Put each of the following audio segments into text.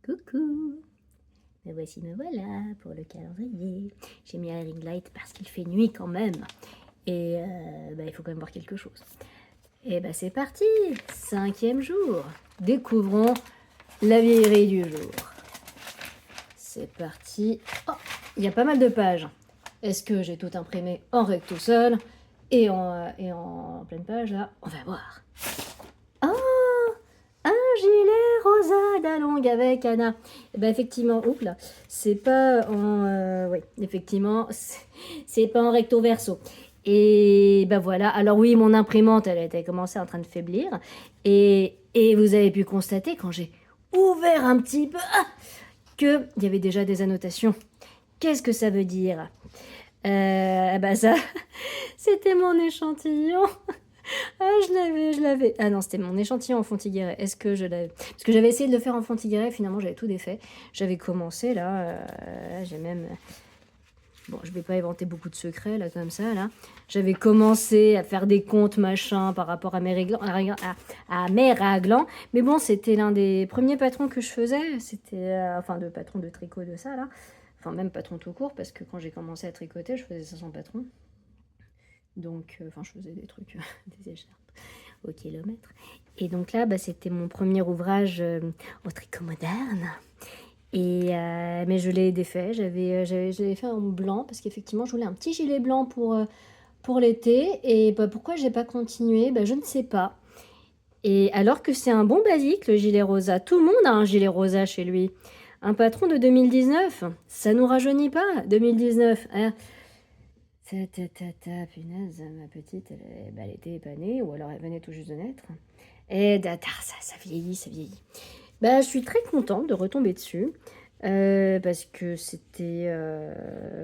Coucou! Me voilà pour le calendrier. J'ai mis un ring light parce qu'il fait nuit quand même. Et il faut quand même voir quelque chose. Et c'est parti! 5e jour. Découvrons la vieillerie du jour. C'est parti. Oh, il y a pas mal de pages. Est-ce que j'ai tout imprimé en recto seul et en pleine page là? On va voir. Oh! Un gilet rosa d'Along avec Anna. Effectivement, oups là, c'est pas en... oui, effectivement, c'est pas en recto verso. Et voilà, alors oui, mon imprimante, elle était commencé en train de faiblir. Et vous avez pu constater, quand j'ai ouvert un petit peu, qu'il y avait déjà des annotations. Qu'est-ce que ça veut dire? Ça, c'était mon échantillon. Ah, je l'avais. Ah non, c'était mon échantillon en Fontigueret. Est-ce que je l'avais? Parce que j'avais essayé de le faire en Fontigueret, finalement j'avais tout défait. J'avais commencé là, j'ai même... Bon, je vais pas inventer beaucoup de secrets là comme ça là. J'avais commencé à faire des comptes machin par rapport à mes réglans, à mes raglans. Mais bon, c'était l'un des premiers patrons que je faisais. C'était enfin de patron de tricot de ça là. Enfin même patron tout court parce que quand j'ai commencé à tricoter, je faisais ça sans patron. Donc, je faisais des trucs, des écharpes au kilomètre. Et donc là, c'était mon premier ouvrage au tricot moderne. Et mais je l'ai défait, je l'ai fait en blanc parce qu'effectivement, je voulais un petit gilet blanc pour l'été. Et pourquoi j'ai pas continué? Je ne sais pas. Et alors que c'est un bon basique, le gilet rosa. Tout le monde a un gilet rosa chez lui. Un patron de 2019, ça nous rajeunit pas, 2019. Hein. Punaise, ma petite, elle était pas née, ou alors elle venait tout juste de naître. Et ça vieillit, ça vieillit. Je suis très contente de retomber dessus, parce que c'était...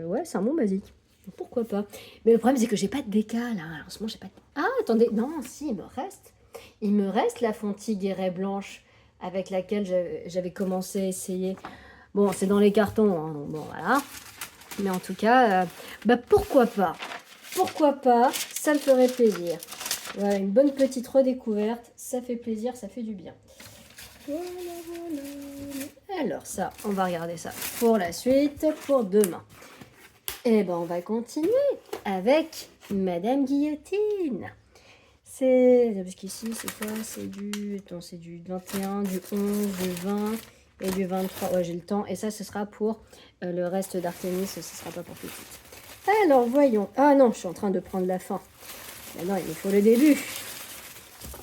ouais, c'est un bon basique. Pourquoi pas? Mais le problème, c'est que j'ai pas de décal, hein. En ce moment, j'ai pas de... Ah, attendez, non, si, il me reste. Il me reste la Fontigueret blanche avec laquelle j'avais commencé à essayer. Bon, c'est dans les cartons, hein, donc bon, voilà. Mais en tout cas, pourquoi pas? Pourquoi pas? Ça me ferait plaisir. Voilà, une bonne petite redécouverte. Ça fait plaisir, ça fait du bien. Voilà, voilà. Alors ça, on va regarder ça pour la suite, pour demain. Et on va continuer avec Madame Guillotine. Parce qu'ici, c'est quoi? C'est du... Attends, c'est du 21, du 11, du 20... et du 23, ouais j'ai le temps, et ça ce sera pour le reste d'Artémis, ce sera pas pour tout de suite. Alors voyons, ah non, je suis en train de prendre la fin. Maintenant il me faut le début.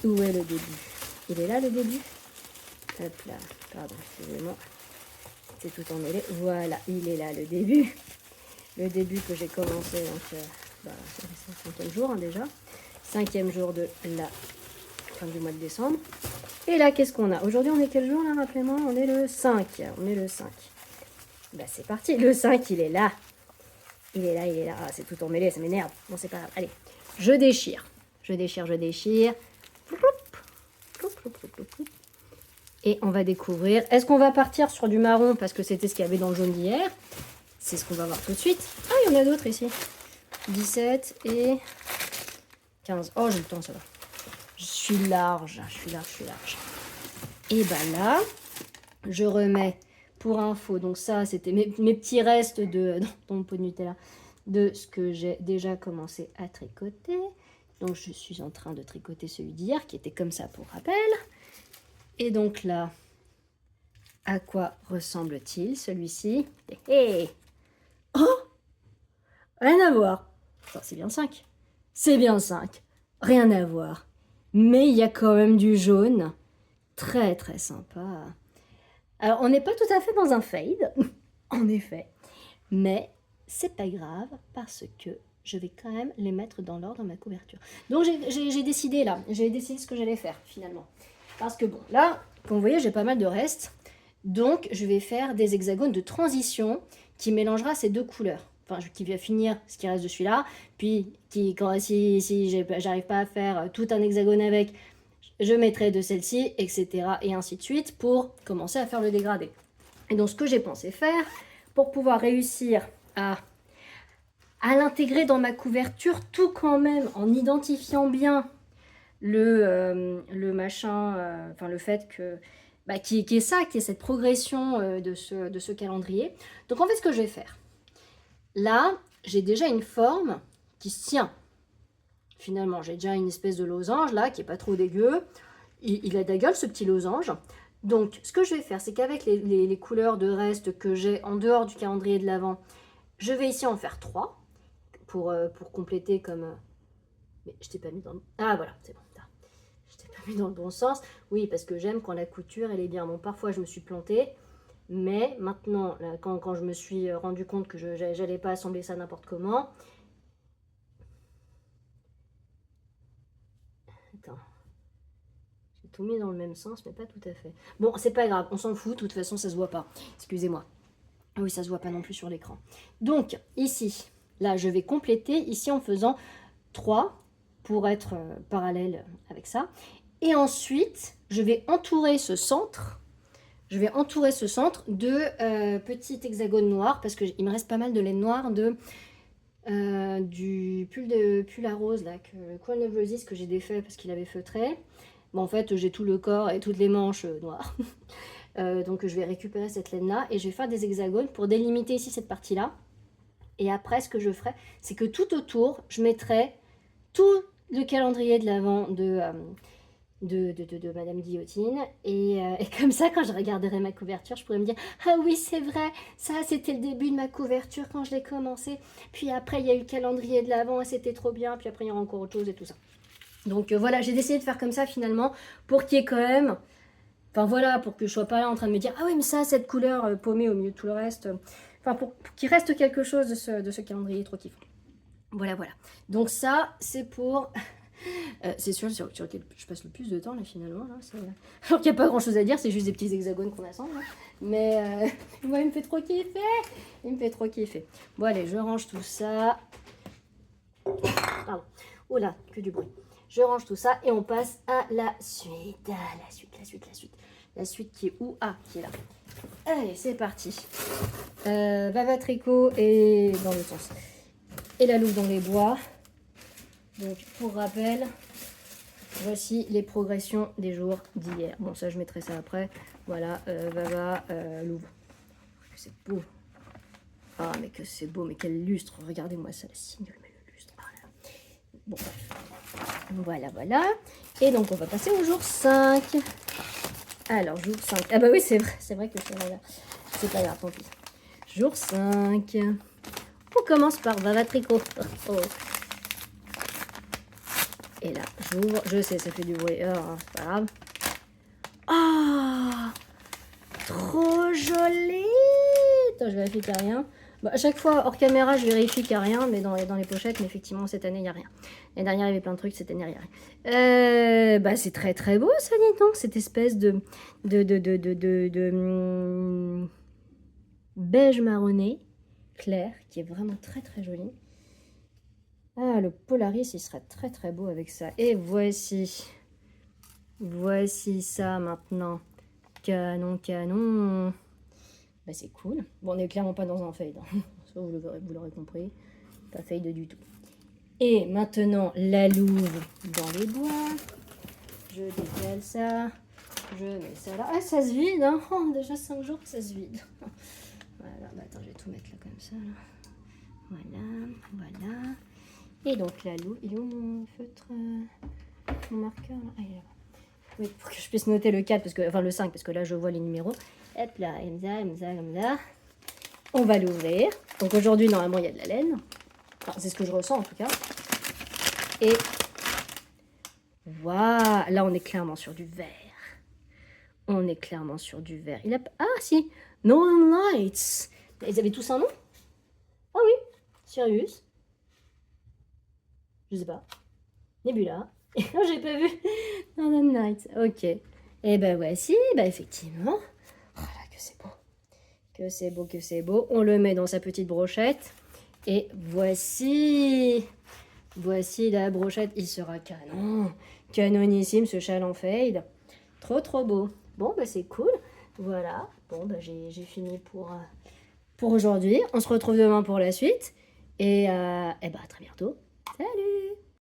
Où est le début? Il est là le début? Hop là, pardon, excusez-moi, c'est tout emmêlé, voilà, il est là le début. Le début que j'ai commencé, donc c'est le 5e jour déjà. 5e jour de la fin du mois de décembre. Et là, qu'est-ce qu'on a? Aujourd'hui, on est quel jour là? Rappelez-moi, on est le 5. On est le 5. C'est parti. Le 5, il est là. Il est là, il est là. Ah, c'est tout emmêlé, ça m'énerve. Bon, c'est pas grave. Allez, je déchire. Je déchire, je déchire. Et on va découvrir. Est-ce qu'on va partir sur du marron parce que c'était ce qu'il y avait dans le jaune d'hier? C'est ce qu'on va voir tout de suite. Ah, il y en a d'autres ici. 17 et 15. Oh, j'ai le temps, ça va. Je suis large. Et là, je remets pour info. Donc ça, c'était mes petits restes dans mon pot de Nutella de ce que j'ai déjà commencé à tricoter. Donc je suis en train de tricoter celui d'hier qui était comme ça pour rappel. Et donc là, à quoi ressemble-t-il celui-ci? Oh! Rien à voir. Attends, c'est bien 5. C'est bien 5. Rien à voir. Mais il y a quand même du jaune. Très très sympa. Alors on n'est pas tout à fait dans un fade, en effet. Mais c'est pas grave parce que je vais quand même les mettre dans l'ordre dans ma couverture. Donc j'ai décidé là, j'ai décidé ce que j'allais faire finalement. Parce que bon, là, comme vous voyez, j'ai pas mal de restes. Donc je vais faire des hexagones de transition qui mélangera ces deux couleurs. Enfin, qui va finir ce qui reste de celui-là. Puis, si j'arrive pas à faire tout un hexagone avec, je mettrai de celle-ci, etc. et ainsi de suite pour commencer à faire le dégradé. Et donc, ce que j'ai pensé faire pour pouvoir réussir à l'intégrer dans ma couverture, tout quand même en identifiant bien le machin, le fait que qui est ça, qui est cette progression de ce calendrier. Donc en fait, ce que je vais faire, là, j'ai déjà une forme qui se tient. Finalement, j'ai déjà une espèce de losange là, qui est pas trop dégueu. Il a de la gueule, ce petit losange. Donc, ce que je vais faire, c'est qu'avec les couleurs de reste que j'ai en dehors du calendrier de l'Avent, je vais ici en faire 3 pour compléter comme... Mais je t'ai pas mis dans le... Ah, voilà, c'est bon. Je t'ai pas mis dans le bon sens. Oui, parce que j'aime quand la couture, elle est bien. Bon, parfois, je me suis plantée. Mais maintenant, là, quand je me suis rendu compte que je n'allais pas assembler ça n'importe comment... Attends. J'ai tout mis dans le même sens, mais pas tout à fait. Bon, c'est pas grave, on s'en fout. De toute façon, ça se voit pas. Excusez-moi. Oui, ça se voit pas non plus sur l'écran. Donc, ici, là, je vais compléter ici en faisant 3 pour être parallèle avec ça. Et ensuite, je vais entourer ce centre. Je vais entourer ce centre de petits hexagones noirs parce qu'il me reste pas mal de laine noire du pull à rose là, que Crown of Roses que j'ai défait parce qu'il avait feutré. Bon, en fait, j'ai tout le corps et toutes les manches noires. Donc, je vais récupérer cette laine là et je vais faire des hexagones pour délimiter ici cette partie là. Et après, ce que je ferai, c'est que tout autour, je mettrai tout le calendrier de l'Avent de Madame Guillotine. Et comme ça, quand je regarderai ma couverture, je pourrais me dire « Ah oui, c'est vrai, ça, c'était le début de ma couverture quand je l'ai commencé. Puis après, il y a eu le calendrier de l'Avent et c'était trop bien. Puis après, il y aura encore autre chose et tout ça. » Donc voilà, j'ai décidé de faire comme ça finalement pour qu'il y ait quand même... Enfin voilà, pour que je sois pas là en train de me dire « Ah oui, mais ça, cette couleur paumée au milieu de tout le reste. » Enfin, pour qu'il reste quelque chose de ce calendrier trop kiffant. Voilà, voilà. Donc ça, c'est pour... c'est sur lequel je passe le plus de temps là finalement. Là, alors qu'il n'y a pas grand chose à dire, c'est juste des petits hexagones qu'on assemble. Là. Mais moi, il me fait trop kiffer. Il me fait trop kiffer. Bon allez, je range tout ça. Pardon. Oh là, que du bruit. Je range tout ça et on passe à la suite. La suite qui est où? Ah, qui est là. Allez, c'est parti. Bava Tricot et dans le sens. Et la louve dans les bois. Donc, pour rappel, voici les progressions des jours d'hier. Bon, ça, je mettrai ça après. Voilà, Bava, louve. C'est beau. Ah, mais que c'est beau, mais quel lustre. Regardez-moi ça, la signole, mais le lustre. Ah, là. Bon, bref. Voilà, voilà. Et donc, on va passer au jour 5. Alors, jour 5. Ah bah oui, c'est vrai que c'est là. C'est pas grave, tant pis. Jour 5. On commence par Bava Tricot. Oh. Et là, j'ouvre. Je sais, ça fait du bruit. Oh, c'est pas grave. Ah, trop joli. Attends, je vérifie qu'il n'y a rien. Bah, à chaque fois, hors caméra, je vérifie qu'il n'y a rien, mais dans les pochettes, mais effectivement, cette année, il n'y a rien. L'année dernière, il y avait plein de trucs, cette année, il n'y a rien. Bah, c'est très très beau, ça, dis donc, cette espèce de beige marronné, clair, qui est vraiment très très joli. Ah, le Polaris, il serait très très beau avec ça. Et voici ça maintenant. Canon, canon. Bah, c'est cool. Bon, on n'est clairement pas dans un fade. Hein. Ça, vous l'aurez compris. Pas fade du tout. Et maintenant, la louve dans les bois. Je décale ça. Je mets ça là. Ah, ça se vide. Hein. Oh, déjà 5 jours que ça se vide. Voilà. Bah, attends, je vais tout mettre là comme ça. Là. Voilà. Et donc, la louve. Il est où mon feutre mon marqueur là? Ah, il est là. Oui, pour que je puisse noter le 4, enfin le 5, parce que là je vois les numéros. Hop là, comme ça. On va l'ouvrir. Donc aujourd'hui, normalement, il y a de la laine. Enfin, c'est ce que je ressens en tout cas. Et voilà, là on est clairement sur du vert. Il a... Ah si, Northern Lights. Ils avaient tous un nom? Ah oui, Sirius. Je sais pas. Nebula. Non, j'ai pas vu. Northern Nights. Ok. Et ben voici, bah effectivement. Oh là, que c'est beau. On le met dans sa petite brochette. Et voici. Voici la brochette. Il sera canon. Canonissime ce châle en fade. Trop beau. Bon, bah c'est cool. Voilà. Bon, bah j'ai fini pour aujourd'hui. On se retrouve demain pour la suite. Et bah à très bientôt. Salut!